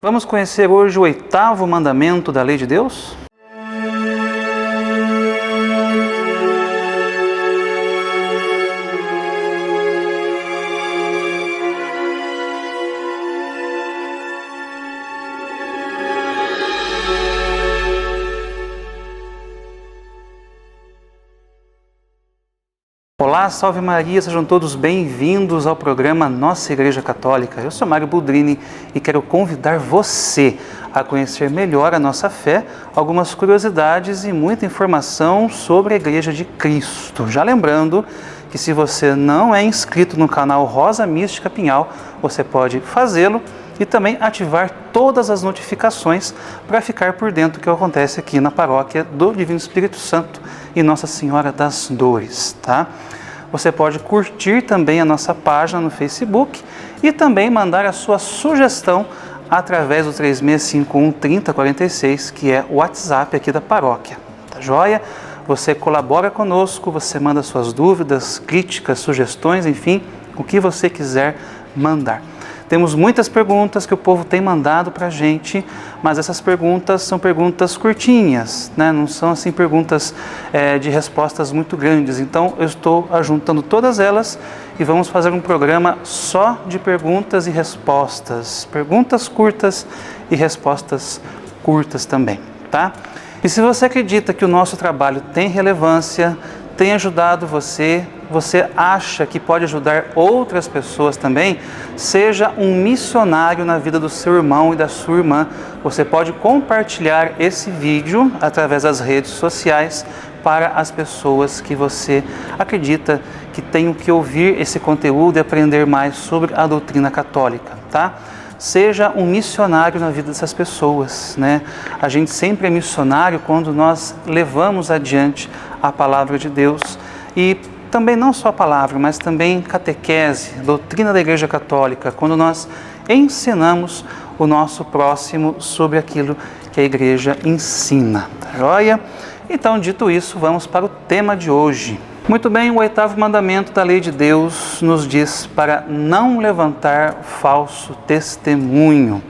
Vamos conhecer hoje o 8º mandamento da lei de Deus? Olá, salve Maria, sejam todos bem-vindos ao programa Nossa Igreja Católica. Eu sou Mário Boldrini e quero convidar você a conhecer melhor a nossa fé, algumas curiosidades e muita informação sobre a Igreja de Cristo. Já lembrando que se você não é inscrito no canal Rosa Mística Pinhal, você pode fazê-lo e também ativar todas as notificações para ficar por dentro do que acontece aqui na paróquia do Divino Espírito Santo e Nossa Senhora das Dores, tá? Você pode curtir também a nossa página no Facebook e também mandar a sua sugestão através do 3651 3046, que é o WhatsApp aqui da paróquia, tá joia? Você colabora conosco, você manda suas dúvidas, críticas, sugestões, enfim, o que você quiser mandar. Temos muitas perguntas que o povo tem mandado para a gente, mas essas perguntas são perguntas curtinhas, né? Não são assim perguntas de respostas muito grandes. Então eu estou ajuntando todas elas e vamos fazer um programa só de perguntas e respostas. Perguntas curtas e respostas curtas também, tá? E se você acredita que o nosso trabalho tem relevância, tem ajudado você acha que pode ajudar outras pessoas também, seja um missionário na vida do seu irmão e da sua irmã. Você pode compartilhar esse vídeo através das redes sociais para as pessoas que você acredita que tenham que ouvir esse conteúdo e aprender mais sobre a doutrina católica, tá? Seja um missionário na vida dessas pessoas, né? A gente sempre é missionário quando nós levamos adiante a palavra de Deus e também não só a palavra, mas também catequese, doutrina da Igreja Católica, quando nós ensinamos o nosso próximo sobre aquilo que a Igreja ensina, tá joia? Então, dito isso, vamos para o tema de hoje. Muito bem, o 8º mandamento da lei de Deus nos diz para não levantar falso testemunho.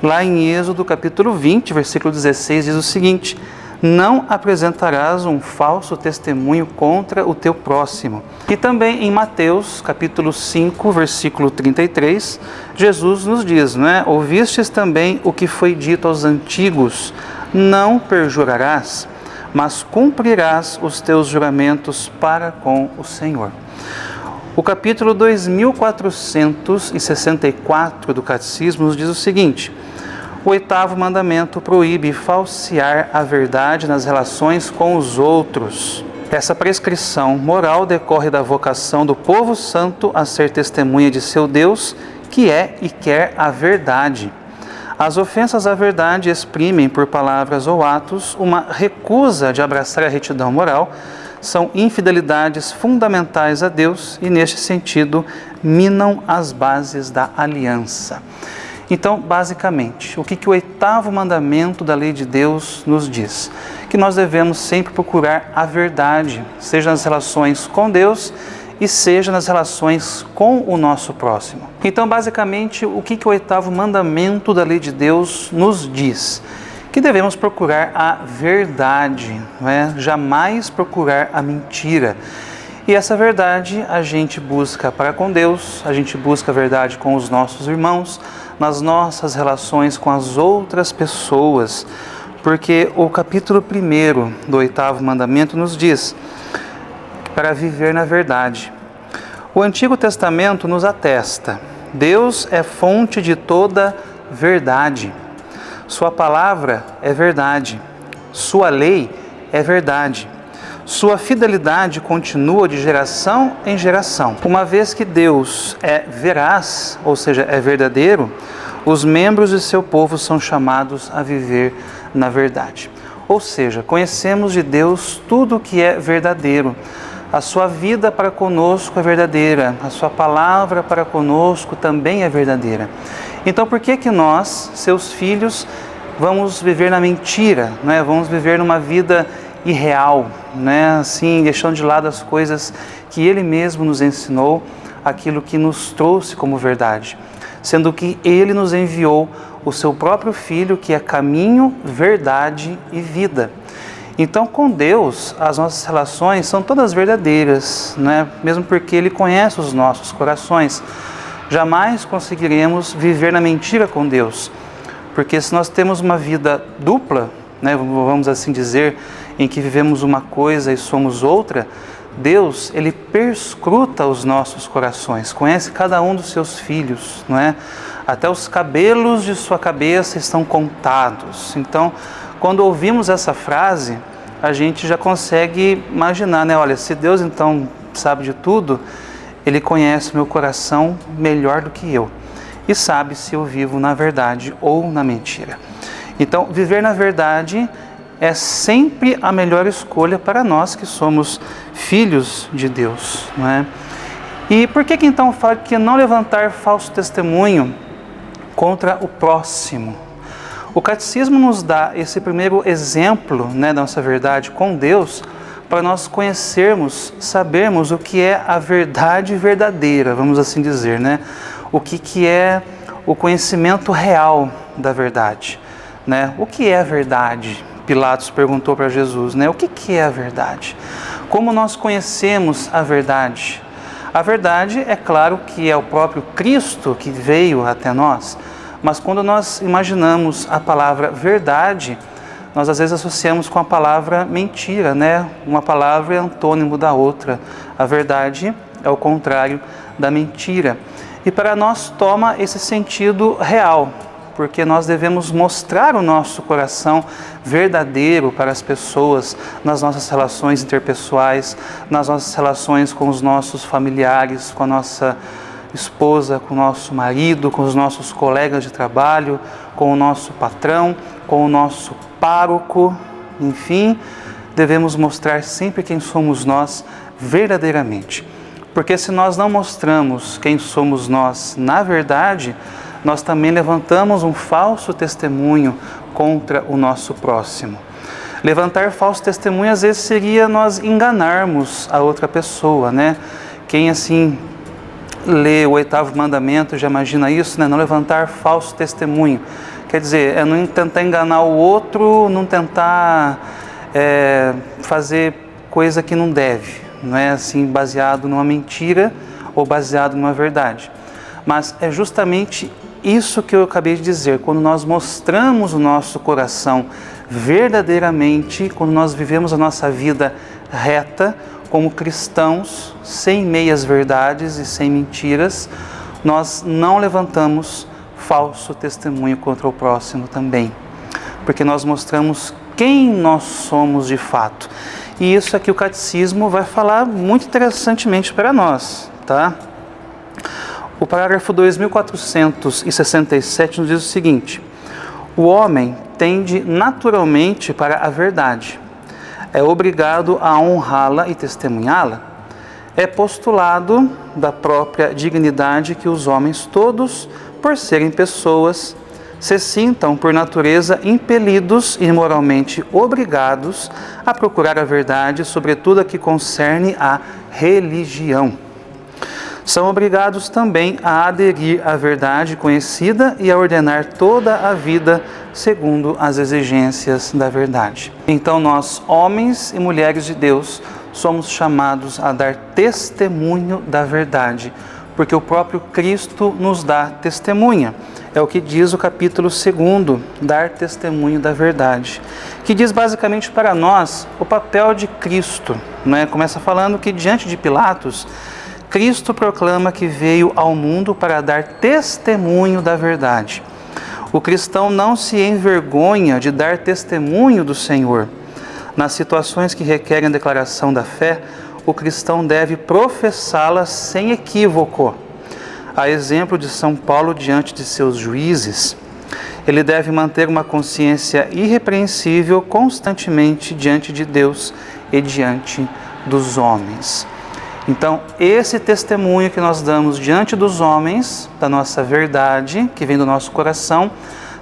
Lá em Êxodo capítulo 20, versículo 16, diz o seguinte: não apresentarás um falso testemunho contra o teu próximo. E também em Mateus capítulo 5, versículo 33, Jesus nos diz, né? Ouvistes também o que foi dito aos antigos: não perjurarás, mas cumprirás os teus juramentos para com o Senhor. O capítulo 2464 do Catecismo nos diz o seguinte: o 8º mandamento proíbe falsear a verdade nas relações com os outros. Essa prescrição moral decorre da vocação do povo santo a ser testemunha de seu Deus, que é e quer a verdade. As ofensas à verdade exprimem, por palavras ou atos, uma recusa de abraçar a retidão moral, são infidelidades fundamentais a Deus e, neste sentido, minam as bases da aliança. Então, basicamente, o que o 8º mandamento da lei de Deus nos diz? Que nós devemos sempre procurar a verdade, seja nas relações com Deus e seja nas relações com o nosso próximo. Então, basicamente, o que o 8º mandamento da lei de Deus nos diz? Que devemos procurar a verdade, não é? Jamais procurar a mentira. E essa verdade a gente busca para com Deus, a gente busca a verdade com os nossos irmãos, nas nossas relações com as outras pessoas, porque o capítulo 1º do 8º mandamento nos diz para viver na verdade. O Antigo Testamento nos atesta: Deus é fonte de toda verdade. Sua palavra é verdade. Sua lei é verdade. Sua fidelidade continua de geração em geração. Uma vez que Deus é veraz, ou seja, é verdadeiro, os membros de seu povo são chamados a viver na verdade. Ou seja, conhecemos de Deus tudo o que é verdadeiro. A sua vida para conosco é verdadeira, a sua palavra para conosco também é verdadeira. Então, por que nós, seus filhos, vamos viver na mentira, né? Vamos viver numa vida irreal, né? Assim, deixando de lado as coisas que Ele mesmo nos ensinou, aquilo que nos trouxe como verdade? sendo que Ele nos enviou o seu próprio Filho, que é caminho, verdade e vida. Então, com Deus, as nossas relações são todas verdadeiras, né? Mesmo porque Ele conhece os nossos corações. Jamais conseguiremos viver na mentira com Deus, porque se nós temos uma vida dupla, né, vamos assim dizer, em que vivemos uma coisa e somos outra, Deus, Ele perscruta os nossos corações, conhece cada um dos seus filhos, não é? Até os cabelos de sua cabeça estão contados. Então, quando ouvimos essa frase, a gente já consegue imaginar, né? Olha, se Deus então sabe de tudo, Ele conhece meu coração melhor do que eu e sabe se eu vivo na verdade ou na mentira. Então, viver na verdade é sempre a melhor escolha para nós que somos filhos de Deus, não é? E por que então fala que não levantar falso testemunho contra o próximo? O catecismo nos dá esse primeiro exemplo, né, da nossa verdade com Deus, para nós conhecermos, sabermos o que é a verdade verdadeira, vamos assim dizer, né? O que é o conhecimento real da verdade, né? O que é a verdade? Pilatos perguntou para Jesus, né? O que é a verdade? Como nós conhecemos a verdade? A verdade, é claro que é o próprio Cristo que veio até nós, mas quando nós imaginamos a palavra verdade, nós às vezes associamos com a palavra mentira, né? Uma palavra é antônimo da outra. A verdade é o contrário da mentira. E para nós toma esse sentido real, porque nós devemos mostrar o nosso coração verdadeiro para as pessoas, nas nossas relações interpessoais, nas nossas relações com os nossos familiares, com a nossa esposa, com o nosso marido, com os nossos colegas de trabalho, com o nosso patrão, com o nosso pároco, enfim, devemos mostrar sempre quem somos nós verdadeiramente. Porque se nós não mostramos quem somos nós na verdade, nós também levantamos um falso testemunho contra o nosso próximo. Levantar falso testemunho às vezes seria nós enganarmos a outra pessoa, né? Quem assim lê o 8º mandamento já imagina isso, né? Não levantar falso testemunho. Quer dizer, é não tentar enganar o outro, não tentar fazer coisa que não deve, não é assim baseado numa mentira ou baseado numa verdade. Mas é justamente isso que eu acabei de dizer, quando nós mostramos o nosso coração verdadeiramente, quando nós vivemos a nossa vida reta, como cristãos, sem meias verdades e sem mentiras, nós não levantamos falso testemunho contra o próximo também, porque nós mostramos quem nós somos de fato. E isso aqui o catecismo vai falar muito interessantemente para nós, tá? O parágrafo 2467 nos diz o seguinte: o homem tende naturalmente para a verdade, é obrigado a honrá-la e testemunhá-la. É postulado da própria dignidade que os homens todos, por serem pessoas, se sintam por natureza impelidos e moralmente obrigados a procurar a verdade, sobretudo a que concerne a religião. São obrigados também a aderir à verdade conhecida e a ordenar toda a vida segundo as exigências da verdade. Então nós, homens e mulheres de Deus, somos chamados a dar testemunho da verdade, porque o próprio Cristo nos dá testemunha. É o que diz o capítulo 2, dar testemunho da verdade, que diz basicamente para nós o papel de Cristo, né? Começa falando que diante de Pilatos, Cristo proclama que veio ao mundo para dar testemunho da verdade. O cristão não se envergonha de dar testemunho do Senhor. Nas situações que requerem a declaração da fé, o cristão deve professá-la sem equívoco. A exemplo de São Paulo diante de seus juízes, ele deve manter uma consciência irrepreensível constantemente diante de Deus e diante dos homens. Então, esse testemunho que nós damos diante dos homens, da nossa verdade, que vem do nosso coração,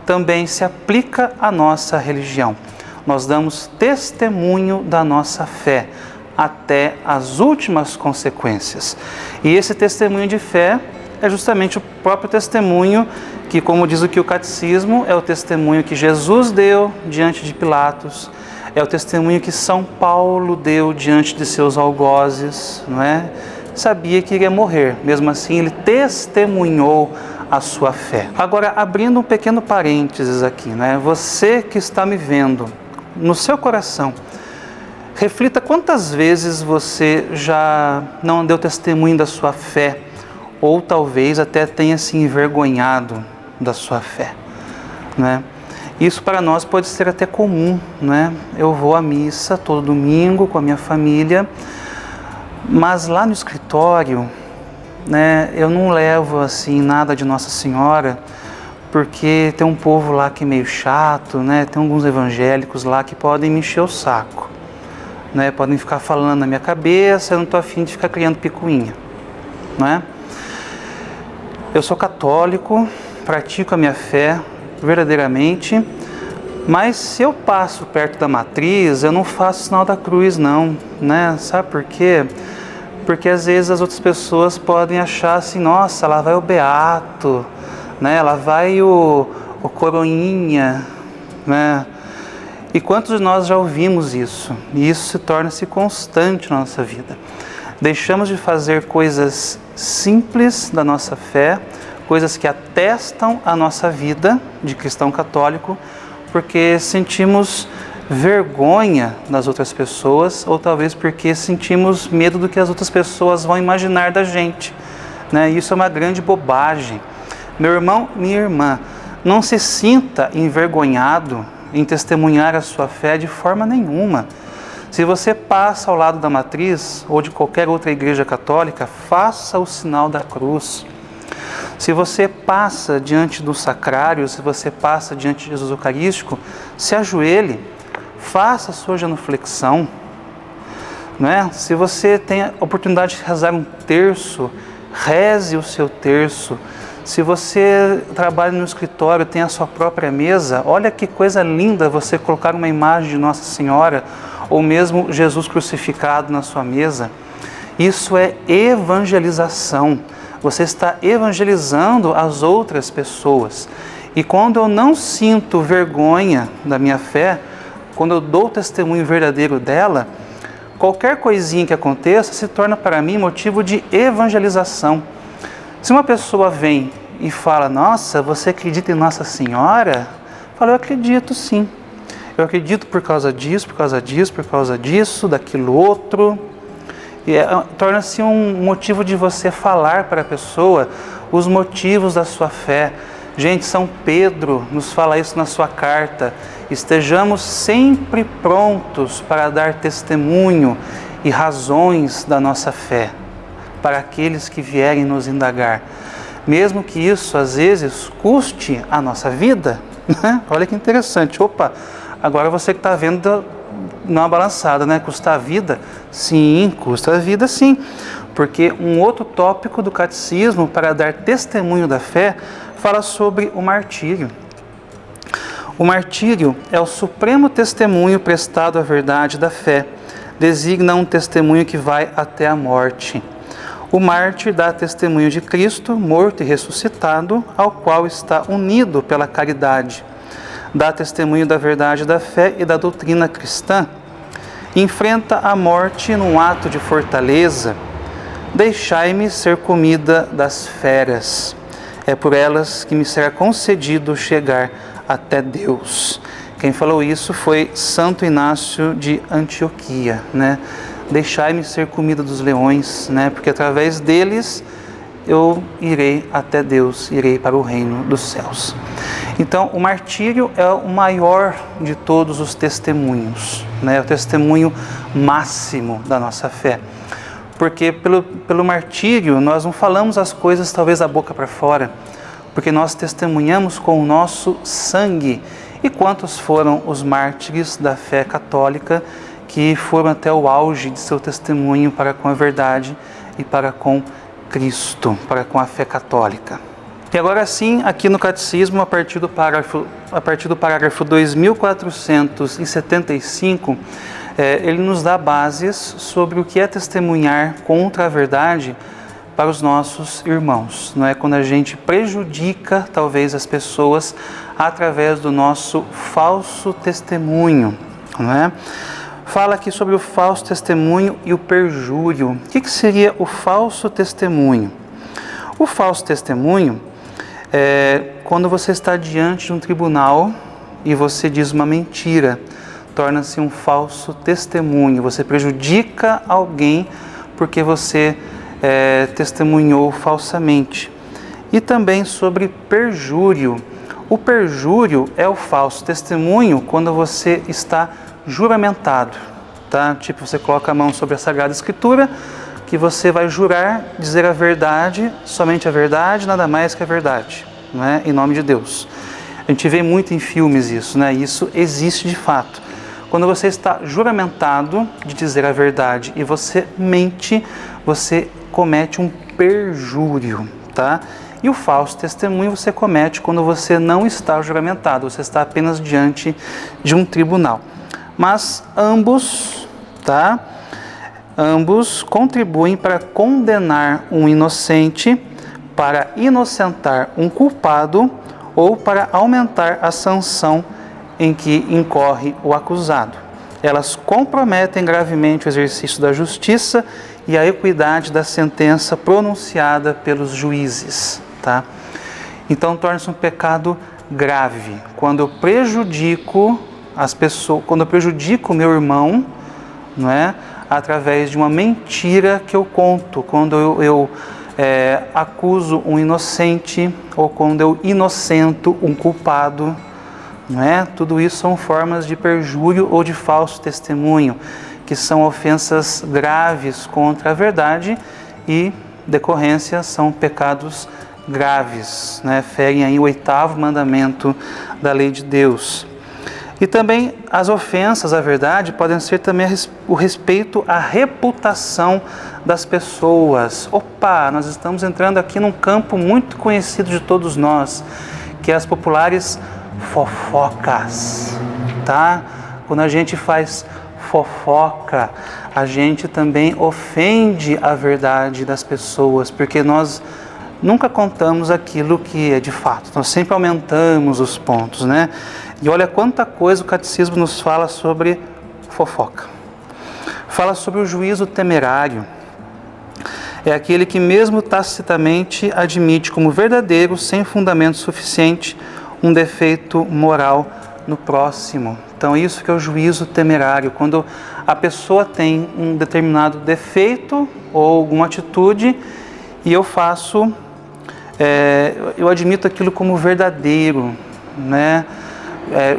também se aplica à nossa religião. Nós damos testemunho da nossa fé até as últimas consequências. E esse testemunho de fé é justamente o próprio testemunho que, como diz aqui o catecismo, é o testemunho que Jesus deu diante de Pilatos, é o testemunho que São Paulo deu diante de seus algozes, não é? Sabia que iria morrer, mesmo assim ele testemunhou a sua fé. Agora, abrindo um pequeno parênteses aqui, né? Você que está me vendo, no seu coração, reflita quantas vezes você já não deu testemunho da sua fé, ou talvez até tenha se envergonhado da sua fé, né? Isso para nós pode ser até comum, né? Eu vou à missa todo domingo com a minha família, mas lá no escritório, né, eu não levo assim nada de Nossa Senhora, porque tem um povo lá que é meio chato, né? Tem alguns evangélicos lá que podem me encher o saco, né? Podem ficar falando na minha cabeça, eu não estou afim de ficar criando picuinha, né? Eu sou católico, pratico a minha fé verdadeiramente, mas se eu passo perto da matriz, eu não faço sinal da cruz não, né? Sabe por quê? Porque às vezes as outras pessoas podem achar assim, nossa, lá vai o beato, né? Lá vai o coroinha, né? E quantos de nós já ouvimos isso? E isso se torna-se constante na nossa vida. Deixamos de fazer coisas simples da nossa fé, coisas que atestam a nossa vida de cristão católico, porque sentimos vergonha das outras pessoas, ou talvez porque sentimos medo do que as outras pessoas vão imaginar da gente, né? Isso é uma grande bobagem. Meu irmão, minha irmã, não se sinta envergonhado em testemunhar a sua fé de forma nenhuma. Se você passa ao lado da matriz ou de qualquer outra igreja católica, faça o sinal da cruz. Se você passa diante do sacrário, se você passa diante de Jesus Eucarístico, se ajoelhe, faça a sua genuflexão, né? Se você tem a oportunidade de rezar um terço, reze o seu terço. Se você trabalha no escritório, tem a sua própria mesa, olha que coisa linda você colocar uma imagem de Nossa Senhora ou mesmo Jesus crucificado na sua mesa. Isso é evangelização. Você está evangelizando as outras pessoas. E quando eu não sinto vergonha da minha fé, quando eu dou o testemunho verdadeiro dela, qualquer coisinha que aconteça se torna para mim motivo de evangelização. Se uma pessoa vem e fala, nossa, você acredita em Nossa Senhora? Eu falo, eu acredito sim. Eu acredito por causa disso, por causa disso, por causa disso, daquilo outro. E torna-se um motivo de você falar para a pessoa os motivos da sua fé. Gente, São Pedro nos fala isso na sua carta. Estejamos sempre prontos para dar testemunho e razões da nossa fé para aqueles que vierem nos indagar. Mesmo que isso, às vezes, custe a nossa vida. Né? Olha que interessante. Opa, agora você que está vendo numa balançada, né? Custa a vida? Sim, custa a vida sim. Porque um outro tópico do catecismo para dar testemunho da fé fala sobre o martírio. O martírio é o supremo testemunho prestado à verdade da fé. Designa um testemunho que vai até a morte. O mártir dá testemunho de Cristo, morto e ressuscitado, ao qual está unido pela caridade. Dá testemunho da verdade da fé e da doutrina cristã. Enfrenta a morte num ato de fortaleza. Deixai-me ser comida das feras. É por elas que me será concedido chegar até Deus. Quem falou isso foi Santo Inácio de Antioquia, né? Deixai-me ser comida dos leões, né? Porque através deles eu irei até Deus, irei para o reino dos céus. Então, o martírio é o maior de todos os testemunhos, né? É o testemunho máximo da nossa fé. Porque pelo martírio nós não falamos as coisas talvez da boca para fora, porque nós testemunhamos com o nosso sangue. E quantos foram os mártires da fé católica que foram até o auge de seu testemunho para com a verdade e para com Cristo, para com a fé católica. E agora sim, aqui no Catecismo, a partir do parágrafo 2475, ele nos dá bases sobre o que é testemunhar contra a verdade para os nossos irmãos, não é? Quando a gente prejudica talvez as pessoas através do nosso falso testemunho, não é? Fala aqui sobre o falso testemunho e o perjúrio. O que seria o falso testemunho? O falso testemunho é quando você está diante de um tribunal e você diz uma mentira, torna-se um falso testemunho. Você prejudica alguém porque você testemunhou falsamente. E também sobre perjúrio. O perjúrio é o falso testemunho quando você está juramentado, tá? Tipo, você coloca a mão sobre a Sagrada Escritura, que você vai jurar dizer a verdade, somente a verdade, nada mais que a verdade, não é? Em nome de Deus. A gente vê muito em filmes isso, né? Isso existe de fato. Quando você está juramentado de dizer a verdade e você mente, você comete um perjúrio, tá? E o falso testemunho você comete quando você não está juramentado, você está apenas diante de um tribunal. Mas ambos, tá? Ambos contribuem para condenar um inocente, para inocentar um culpado ou para aumentar a sanção em que incorre o acusado. Elas comprometem gravemente o exercício da justiça e a equidade da sentença pronunciada pelos juízes, tá? Então torna-se um pecado grave quando eu prejudico as pessoas, quando eu prejudico o meu irmão, não é? Através de uma mentira que eu conto, quando eu acuso um inocente ou quando eu inocento um culpado, não é? Tudo isso são formas de perjúrio ou de falso testemunho, que são ofensas graves contra a verdade e decorrência são pecados graves, né? Ferem aí o 8º mandamento da lei de Deus. E também as ofensas à verdade podem ser também o respeito à reputação das pessoas. Opa, nós estamos entrando aqui num campo muito conhecido de todos nós, que é as populares fofocas, tá? Quando a gente faz fofoca, a gente também ofende a verdade das pessoas, porque nós nunca contamos aquilo que é de fato, nós sempre aumentamos os pontos, né? E olha quanta coisa o catecismo nos fala sobre fofoca. Fala sobre o juízo temerário. É aquele que mesmo tacitamente admite como verdadeiro, sem fundamento suficiente, um defeito moral no próximo. Então isso que é o juízo temerário, quando a pessoa tem um determinado defeito ou alguma atitude e eu admito aquilo como verdadeiro, né?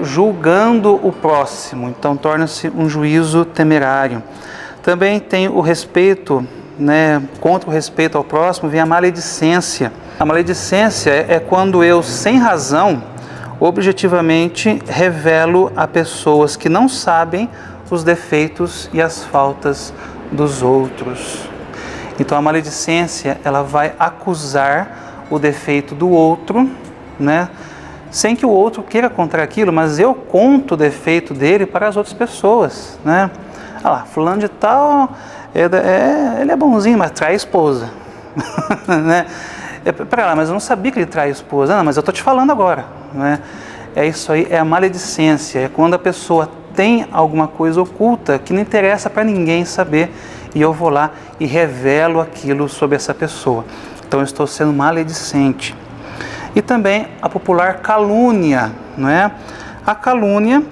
Julgando o próximo, então torna-se um juízo temerário. Também tem o respeito, né? Contra o respeito ao próximo vem a maledicência. A maledicência é quando eu, sem razão, objetivamente revelo a pessoas que não sabem os defeitos e as faltas dos outros. Então a maledicência, ela vai acusar o defeito do outro, né? Sem que o outro queira contar aquilo, mas eu conto o defeito dele para as outras pessoas, né? Ah lá, fulano de tal, ele é bonzinho, mas trai a esposa, né? Pera lá, mas eu não sabia que ele trai a esposa. Não, mas eu estou te falando agora, né? É isso aí, é a maledicência, é quando a pessoa tem alguma coisa oculta que não interessa para ninguém saber e eu vou lá e revelo aquilo sobre essa pessoa. Então eu estou sendo maledicente. E também a popular calúnia, não é? A calúnia,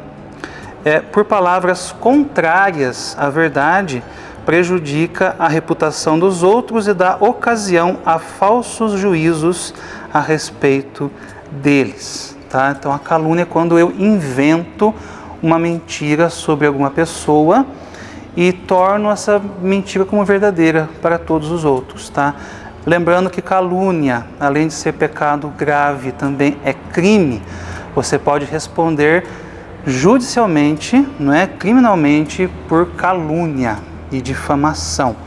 por palavras contrárias à verdade, prejudica a reputação dos outros e dá ocasião a falsos juízos a respeito deles, tá? Então a calúnia é quando eu invento uma mentira sobre alguma pessoa e torno essa mentira como verdadeira para todos os outros, tá? Lembrando que calúnia, além de ser pecado grave, também é crime. Você pode responder judicialmente, não é, criminalmente, por calúnia e difamação,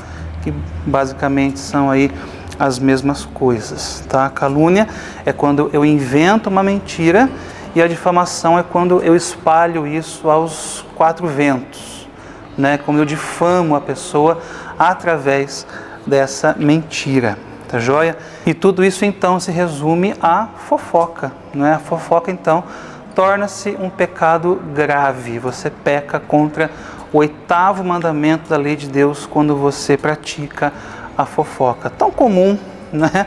que basicamente são aí as mesmas coisas, tá? Calúnia é quando eu invento uma mentira e a difamação é quando eu espalho isso aos 4 ventos, né? Como eu difamo a pessoa através dessa mentira. tá joia? E tudo isso então se resume à fofoca, né? A fofoca então torna-se um pecado grave. Você peca contra o 8º mandamento da lei de Deus quando você pratica a fofoca. Tão comum, né?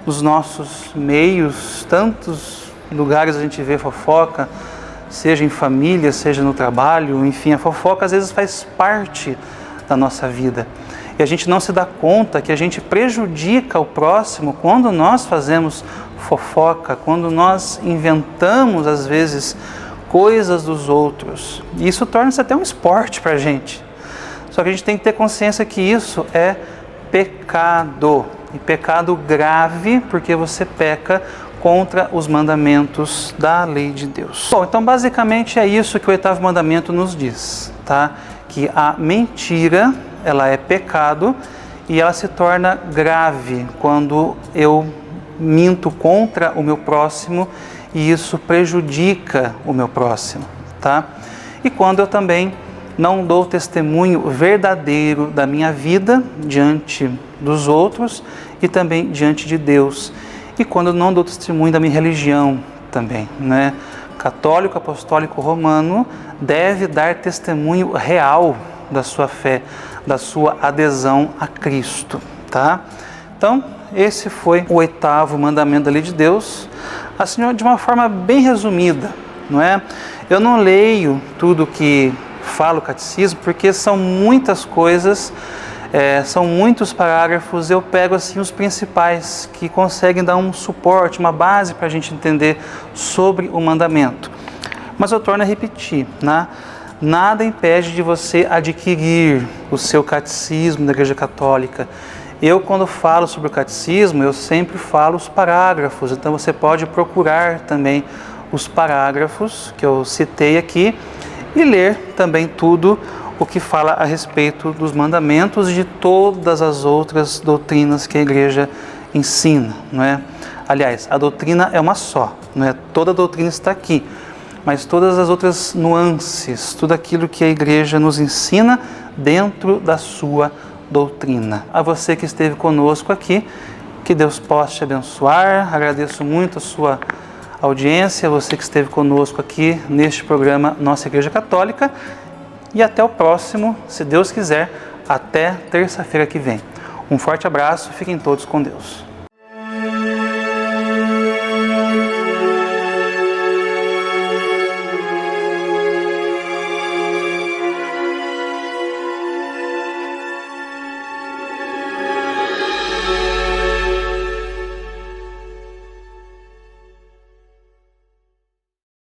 Nos nossos meios, tantos lugares a gente vê fofoca, seja em família, seja no trabalho, enfim, a fofoca às vezes faz parte da nossa vida. E a gente não se dá conta que a gente prejudica o próximo quando nós fazemos fofoca, quando nós inventamos, às vezes, coisas dos outros. E isso torna-se até um esporte para a gente. Só que a gente tem que ter consciência que isso é pecado. E pecado grave, porque você peca contra os mandamentos da lei de Deus. Bom, então basicamente é isso que o 8º mandamento nos diz, tá? Que a mentira, ela é pecado e ela se torna grave quando eu minto contra o meu próximo e isso prejudica o meu próximo, tá? E quando eu também não dou testemunho verdadeiro da minha vida diante dos outros e também diante de Deus. E quando eu não dou testemunho da minha religião também, né? Católico, apostólico, romano deve dar testemunho real da sua fé, da sua adesão a Cristo, tá? Então, esse foi o 8º mandamento da lei de Deus, assim, de uma forma bem resumida, não é? Eu não leio tudo que fala o catecismo, porque são muitas coisas, são muitos parágrafos, eu pego assim os principais, que conseguem dar um suporte, uma base para a gente entender sobre o mandamento. Mas eu torno a repetir, né? Nada impede de você adquirir o seu catecismo da Igreja Católica. Eu, quando falo sobre o catecismo, eu sempre falo os parágrafos, então você pode procurar também os parágrafos que eu citei aqui e ler também tudo o que fala a respeito dos mandamentos e de todas as outras doutrinas que a Igreja ensina, não é? Aliás, a doutrina é uma só, não é? Toda a doutrina está aqui, mas todas as outras nuances, tudo aquilo que a Igreja nos ensina dentro da sua doutrina. A você que esteve conosco aqui, que Deus possa te abençoar. Agradeço muito a sua audiência, você que esteve conosco aqui neste programa Nossa Igreja Católica. E até o próximo, se Deus quiser, até terça-feira que vem. Um forte abraço, fiquem todos com Deus.